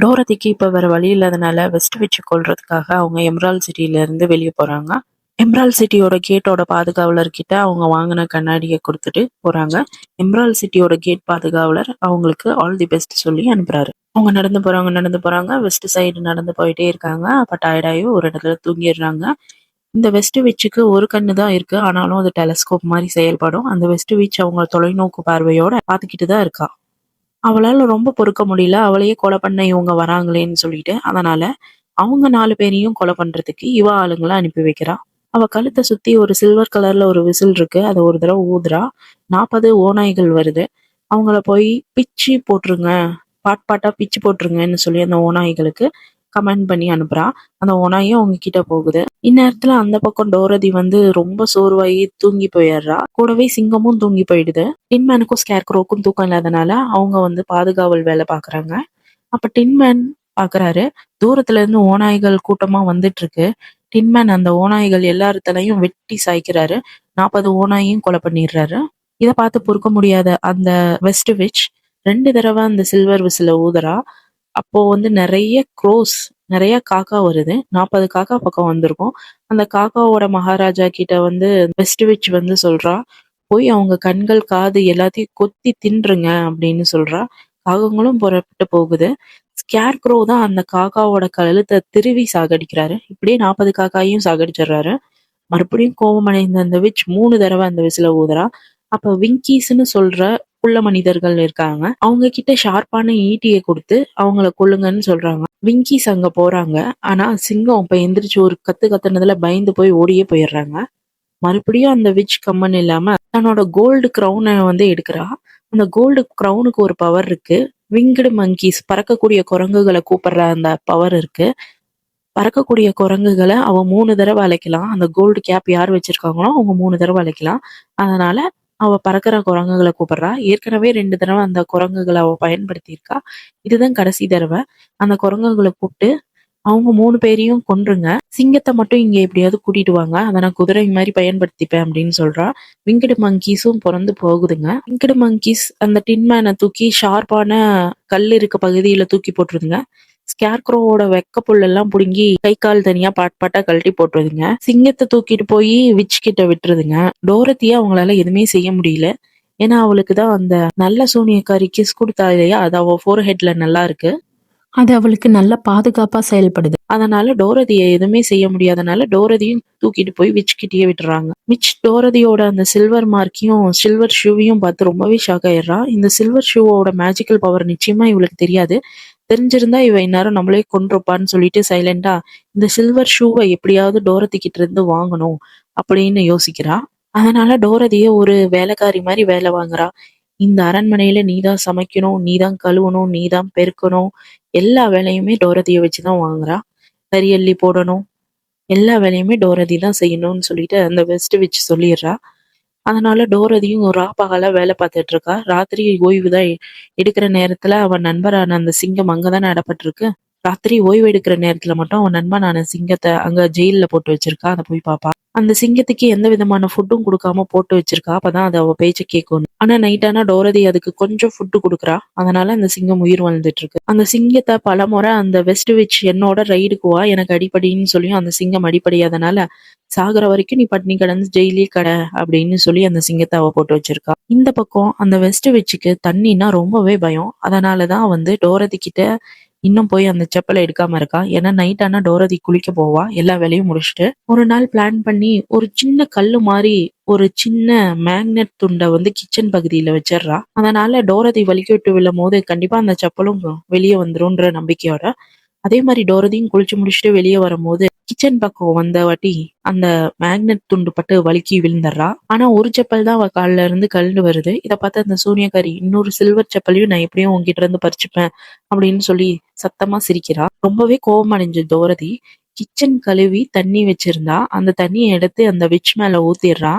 டோரதிக்கு இப்ப வேற வழி இல்லாதனால வெஸ்ட் விட்ச கொல்றதுக்காக அவங்க எம்ரால்ட் சிட்டில இருந்து வெளியே போறாங்க. எம்ரால்ட் சிட்டியோட கேட்டோட பாதுகாவலர் கிட்ட அவங்க வாங்கின கண்ணாடியை கொடுத்துட்டு போறாங்க. எம்ரால்ட் சிட்டியோட கேட் பாதுகாவலர் அவங்களுக்கு ஆல் தி பெஸ்ட் சொல்லி அனுப்புறாரு. அவங்க நடந்து போறாங்க வெஸ்ட் சைடு நடந்து போயிட்டே இருக்காங்க. அப்ப டயர்டாயி ஒரு இடத்துல தூங்கிடுறாங்க. இந்த வெஸ்ட் விட்சுக்கு ஒரு கண்ணு தான் இருக்கு, ஆனாலும் அது டெலஸ்கோப் மாதிரி செயல்படும். அந்த வெஸ்ட் விட்ச் அவங்க தொலைநோக்கு பார்வையோட பாத்துக்கிட்டு தான் இருக்கா. அவளால ரொம்ப பொறுக்க முடியல, அவளையே கொலை பண்ண இவங்க வராங்களேன்னு சொல்லிட்டு. அதனால அவங்க 4 பேரையும் கொலை பண்றதுக்கு இவ ஆளுங்களை அனுப்பி வைக்கிறா. அவ கழுத்தை சுத்தி ஒரு சில்வர் கலர்ல ஒரு விசில் இருக்கு, அதை ஒரு தடவை ஊதுறா. 40 ஓநாய்கள் வருது. அவங்கள போய் பிச்சு போட்டுருங்க, பாட் பாட்டா பிச்சு போட்டுருங்கன்னு சொல்லி அந்த ஓநாய்களுக்கு கமெண்ட் பண்ணி அனுப்புறா. அந்த ஓநாயும் அவங்க கிட்ட போகுது. இந்நேரத்துல அந்த பக்கம் டோரதி ரொம்ப சோர்வாகி தூங்கி போயிடுறா. கூடவே சிங்கமும் தூங்கி போயிடுது. டின்மேனுக்கும் ஸ்கேர்க்ரோக்கும் தூக்கம் இல்லாதனால அவங்க பாதுகாவல் வேலை பாக்குறாங்க. அப்ப டின்மேன் பாக்குறாரு, தூரத்துல இருந்து ஓநாய்கள் கூட்டமா வந்துட்டு இருக்கு. டின்மேன் அந்த ஓநாய்கள் எல்லாத்தலையும் வெட்டி சாய்க்கிறாரு. 40 ஓநாயையும் கொலை பண்ணிடுறாரு. இதை பார்த்து பொறுக்க முடியாத அந்த வெஸ்ட் விச் 2 தடவை அந்த சில்வர் விசில ஊதுறா. அப்போ நிறைய க்ரோஸ், நிறைய காக்கா வருது. 40 காக்கா பக்கம் வந்திருக்கும். அந்த காக்காவோட மகாராஜா கிட்ட வெஸ்ட் விச் சொல்றா, போய் அவங்க கண்கள் காது எல்லாத்தையும் கொத்தி தின்றுங்க அப்படின்னு சொல்றா. காகங்களும் புறப்பட்டு போகுது. ஸ்கேர் க்ரோ தான் அந்த காக்காவோட கழுத்தை திருவி சாகடிக்கிறாரு. இப்படியே 40 காக்காயும் சாகடிச்சிடுறாரு. மறுபடியும் கோபமடைந்த அந்த விச் 3 தடவை அந்த விசில ஊதுறா. அப்ப விங்கீஸ்ன்னு சொல்ற குள்ள மனிதர்கள் இருக்காங்க. அவங்க கிட்ட ஷார்ப்பான ஈட்டியை கொடுத்து அவங்கள கொல்லுங்கன்னு சொல்றாங்க. விங்கீஸ் அங்க போறாங்க. ஆனா சிங்கம் இப்ப எந்திரிச்சு ஒரு கத்து கத்துனதுல பயந்து போய் ஓடியே போயிடுறாங்க. மறுபடியும் அந்த விச் கம்மன் இல்லாம தன்னோட கோல்டு கிரவுனை எடுக்கிறா. அந்த கோல்டு கிரவுனுக்கு ஒரு பவர் இருக்கு. விங்கடு மங்கீஸ், பறக்கக்கூடிய குரங்குகளை கூப்பிடுற அந்த பவர் இருக்கு. பறக்கக்கூடிய குரங்குகளை அவ 3 தடவை அழைக்கலாம். அந்த கோல்டு கேப் யார் வச்சிருக்காங்களோ அவங்க 3 தடவை அழைக்கலாம். அதனால அவ பறக்கிற குரங்குகளை கூப்பிடுறா. ஏற்கனவே 2 தடவை அந்த குரங்குகளை அவ பயன்படுத்தியிருக்கா. இதுதான் கடைசி தடவை. அந்த குரங்குகளை கூப்பிட்டு அவங்க 3 பேரையும் கொன்றுங்க, சிங்கத்தை மட்டும் இங்க எப்படியாவது கூட்டிட்டு வாங்க, அதை நான் குதிரை மாதிரி பயன்படுத்திப்பேன் அப்படின்னு சொல்றா. விங்கடு மங்கீஸும் பிறந்து போகுதுங்க. விங்கடு மங்கீஸ் அந்த டின்மேனை தூக்கி ஷார்ப்பான கல் இருக்க பகுதியில தூக்கி போட்டுருதுங்க. ஸ்கேர்க்ரோவோட வெக்க புல்லெல்லாம் புடுங்கி கை கால் தனியா பாட்டா கழட்டி போட்டுருதுங்க. சிங்கத்தை தூக்கிட்டு போய் விச் கிட்ட விட்டுருதுங்க. டோரத்தியா அவங்களால எதுவுமே செய்ய முடியல. ஏன்னா அவளுக்குதான் அந்த நல்ல சூனியக்காரி கிஸ் கொடுத்தா இல்லையா, அது அவ ஃபோர் ஹெட்ல நல்லா இருக்கு. அது அவளுக்கு நல்ல பாதுகாப்பா செயல்படுது. அதனால டோரதியை எதுவுமே செய்ய முடியாதனால டோரதியும் தூக்கிட்டு போய் விச் கிட்டயே விட்டுறாங்க. விச் டோரதியோட அந்த சில்வர் மார்க்கையும் சில்வர் ஷூவையும் பார்த்து ரொம்பவே ஷாக் ஆயிடுறா. இந்த சில்வர் ஷூவோட மேஜிக்கல் பவர் நிச்சயமா இவளுக்கு தெரியாது. தெரிஞ்சிருந்தா இவ இந்நேரம் நம்மளே கொன்றுப்பான்னு சொல்லிட்டு சைலண்டா இந்த சில்வர் ஷூவை எப்படியாவது டோரதி கிட்ட இருந்து வாங்கணும் அப்படின்னு யோசிக்கிறா. அதனால டோரதிய ஒரு வேலைக்காரி மாதிரி வேலை வாங்குறா. இந்த அரண்மனையில நீதான் சமைக்கணும், நீதான் கழுவணும், நீதான் பெருக்கணும், எல்லா வேலையுமே டோரதியை வச்சுதான் வாங்குறா. கரியல்லி போடணும், எல்லா வேலையுமே டோரதி தான் செய்யணும்னு சொல்லிட்டு அந்த வெஸ்ட் விச் சொல்லிடுறா. அதனால டோரதியும் ஒரு ராப்பகலா வேலை பார்த்துட்டு இருக்கா. ராத்திரி ஓய்வு தான் எடுக்கிற நேரத்துல அவன் நண்பரான அந்த சிங்கம் அங்கதானே அடப்பட்டிருக்கு. ராத்திரி ஓய்வு எடுக்கிற நேரத்துல மட்டும் அவன் நண்பனான சிங்கத்தை அங்க ஜெயில போட்டு வச்சிருக்கா. அதை போய் பாப்பா. அந்த சிங்கத்துக்கு எந்த விதமான ஃபுட்டும் கொடுக்காம போட்டு வச்சிருக்கா. அப்பதான் அது அவ பேச்ச கேட்கும். ஆனா நைட்டானா டோரதி அதுக்கு கொஞ்சம் ஃபுட்டு கொடுக்குறா. அதனால அந்த சிங்கம் உயிர் வாழ்ந்துட்டு இருக்கு. அந்த சிங்கத்தை பலமுறை அந்த வெஸ்ட் விச் என்னோட ரைடுக்கு வா, எனக்கு அடிப்படின்னு சொல்லியும் அந்த சிங்கம் அடிப்படையாதனால சாகுற வரைக்கும் நீ பட்னி கடந்து ஜெயிலே கடை அப்படின்னு சொல்லி அந்த சிங்கத்தை அவ போட்டு வச்சிருக்கா. இந்த பக்கம் அந்த வெஸ்ட் விச்சுக்கு தண்ணினா ரொம்பவே பயம். அதனாலதான் டோரதி கிட்ட இன்னும் போய் அந்த செப்பலை எடுக்காம இருக்கா. ஏன்னா நைட் ஆனா டோரதி குளிக்க போவா எல்லா வேலையும் முடிச்சுட்டு. ஒரு நாள் பிளான் பண்ணி ஒரு சின்ன கல்லு மாதிரி ஒரு சின்ன மேக்னெட் துண்டை கிச்சன் பகுதியில வச்சிடுறா. அதனால டோரதி வலிக்கு விட்டு விழும் போது கண்டிப்பா அந்த செப்பலும் வெளியே வந்துரும்ன்ற நம்பிக்கையோட அதே மாதிரி டோரதியும் குளிச்சு முடிச்சுட்டு வெளியே வரும்போது கிச்சன் பக்கம் வந்த வாட்டி அந்த மேக்னெட் துண்டு பட்டு வலிக்கி விழுந்துடுறா. ஆனா ஒரு செப்பல் தான் அவ காலில இருந்து கழண்டு வருது. இதை பார்த்து அந்த சூனியக்காரி இன்னொரு சில்வர் செப்பலையும் நான் எப்படியும் உங்ககிட்ட இருந்து பறிச்சுப்பேன் அப்படின்னு சொல்லி சத்தமா சிரிக்கிறா. ரொம்பவே கோபம் அடைஞ்ச டோரதி கிச்சன் கழுவி தண்ணி வச்சிருந்தா அந்த தண்ணியை எடுத்து அந்த விச் மேல ஊத்திடுறா.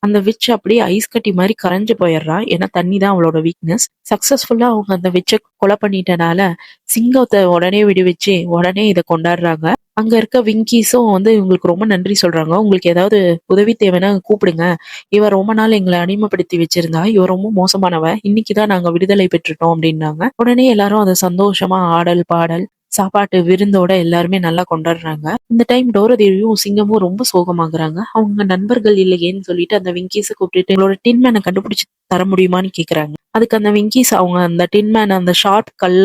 அந்த விச் அப்படியே ஐஸ் கட்டி மாதிரி கரைஞ்சு போயிடுறா. ஏன்னா தண்ணி தான் அவளோட வீக்னஸ். சக்சஸ்ஃபுல்லா அவங்க அந்த விச்சை கொலை பண்ணிட்டனால சிங்கத்தை உடனே விடுவிச்சு உடனே இதை கொண்டாடுறாங்க. அங்க இருக்க விங்கீஸும் வந்து இவங்களுக்கு ரொம்ப நன்றி சொல்றாங்க. உங்களுக்கு ஏதாவது உதவி தேவைன்னா கூப்பிடுங்க. இவ ரொம்ப நாள் எங்கள அடிமைப்படுத்தி வச்சிருந்தா. இவ ரொம்ப மோசமானவ. இன்னைக்கு தான் நாங்க விடுதலை பெற்றுட்டோம் அப்டின்னாங்க. உடனே எல்லாரும் அத சந்தோஷமா ஆடல், பாடல், சாப்பாட்டு விருந்தோட எல்லாருமே நல்லா கொண்டாடுறாங்க. இந்த டைம் டோரதேவியும் சிங்கமும் ரொம்ப சோகமாகுறாங்க. அவங்க நண்பர்கள் இல்லையேன்னு சொல்லிட்டு அந்த விங்கீஸ கூப்பிட்டுட்டு எங்களோட டின்மேன கண்டுபிடிச்சு தர முடியுமான்னு கேக்குறாங்க. அதுக்கு அந்த விங்கீஸ் அவங்க அந்த டின்மேன் அந்த ஷார்ப் கல்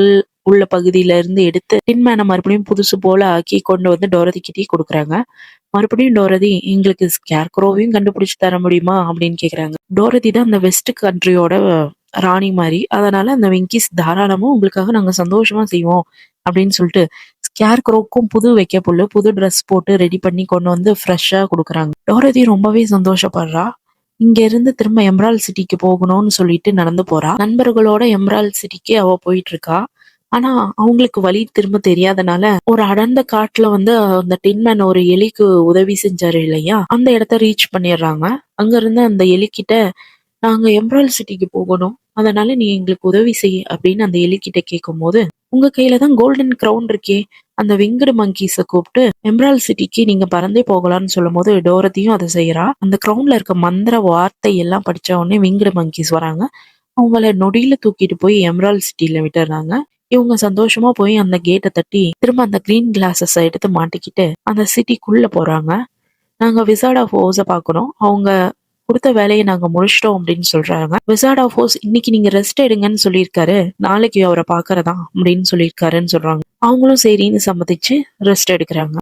உள்ள பகுதியில இருந்து எடுத்து டின்மேன மறுபடியும் புதுசு போல ஆக்கி கொண்டு வந்து டோரதி கிட்டயே குடுக்குறாங்க. மறுபடியும் டோரதி எங்களுக்கு ஸ்கேர்க்ரோவையும் கண்டுபிடிச்சு தர முடியுமா அப்படின்னு கேக்குறாங்க. டோரதி தான் அந்த வெஸ்ட் கண்ட்ரியோட ராணி மாரி. அதனால அந்த வெங்கிஸ் தாராளமா உங்களுக்காக நாங்க சந்தோஷமா செய்வோம் அப்படின்னு சொல்லிட்டு ஸ்கேர்க்ரோவுக்கும் புது வைக்க புல்லு புது ட்ரெஸ் போட்டு ரெடி பண்ணி கொண்டு வந்து ஃப்ரெஷ்ஷா குடுக்குறாங்க. டோரதி ரொம்பவே சந்தோஷப்படுறா. இங்க இருந்து திரும்ப எம்ரால்ட் சிட்டிக்கு போகணும்னு சொல்லிட்டு நடந்து போறா. நண்பர்களோட எம்ரால்ட் சிட்டிக்கு அவ போயிட்டு இருக்கா. ஆனா அவங்களுக்கு வழி திரும்ப தெரியாதனால ஒரு அடர்ந்த காட்டுல வந்து அந்த டின்மேன் ஒரு எலிக்கு உதவி செஞ்சாரு இல்லையா, அந்த இடத்த ரீச் பண்ணிடுறாங்க. அங்க இருந்து அந்த எலிகிட்ட நாங்க எம்ரால்ட் சிட்டிக்கு போகணும். அதனால நீ எங்களுக்கு உதவி செய் அப்படின்னு அந்த எலிகிட்ட கேட்கும்போது, உங்க கையில தான் கோல்டன் கிரவுன் இருக்கே. அந்த விங்கடு மங்கீஸ கூப்பிட்டு எம்ரால்ட் சிட்டிக்கு நீங்க பறந்தே போகலாம்னு சொல்லும்போது டோரத்தியும் அதை செய்யறா. அந்த கிரவுன்ல இருக்க மந்திர வார்த்தை எல்லாம் படிச்ச உடனே விங்கடு மங்கீஸ் வராங்க. அவங்கள நொடியில தூக்கிட்டு போய் எம்ரால்ட் சிட்டில விட்டுறாங்க. இவங்க சந்தோஷமா போய் அந்த கேட்ட தட்டி திரும்ப அந்த கிரீன் கிளாஸஸ் எடுத்து மாட்டிக்கிட்டு அந்த சிட்டிக்குள்ள போறாங்க. நாங்க விசார்ட் ஆஃப் ஓஸ பாக்குறோம். அவங்க குடுத்த வேலைய நாங்க முடிச்சிட்டோம் அப்படின்னு சொல்றாங்க. விசார்ட் ஆஃப் ஓஸ் இன்னைக்கு நீங்க ரெஸ்ட் எடுங்கன்னு சொல்லியிருக்காரு. நாளைக்கு அவரை பாக்குறதா அப்படின்னு சொல்லியிருக்காருன்னு சொல்றாங்க. அவங்களும் சரின்னு சம்மதிச்சு ரெஸ்ட் எடுக்குறாங்க.